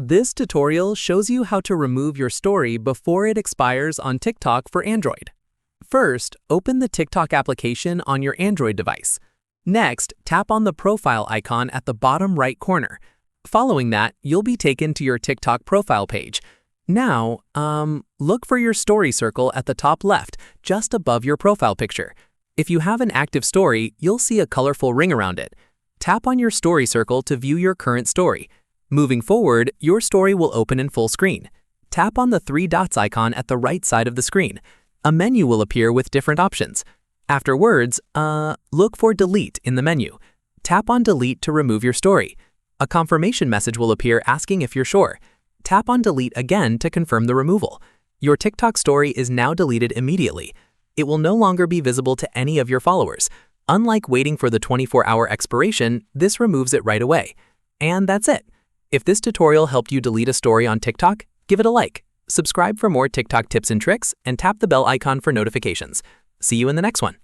This tutorial shows you how to remove your story before it expires on TikTok for Android. First, open the TikTok application on your Android device. Next, tap on the profile icon at the bottom right corner. Following that, you'll be taken to your TikTok profile page. Now, look for your story circle at the top left, just above your profile picture. If you have an active story, you'll see a colorful ring around it. Tap on your story circle to view your current story. Moving forward, your story will open in full screen. Tap on the three dots icon at the right side of the screen. A menu will appear with different options. Afterwards, look for Delete in the menu. Tap on Delete to remove your story. A confirmation message will appear asking if you're sure. Tap on Delete again to confirm the removal. Your TikTok story is now deleted immediately. It will no longer be visible to any of your followers. Unlike waiting for the 24-hour expiration, this removes it right away. And that's it. If this tutorial helped you delete a story on TikTok, give it a like. Subscribe for more TikTok tips and tricks, and tap the bell icon for notifications. See you in the next one.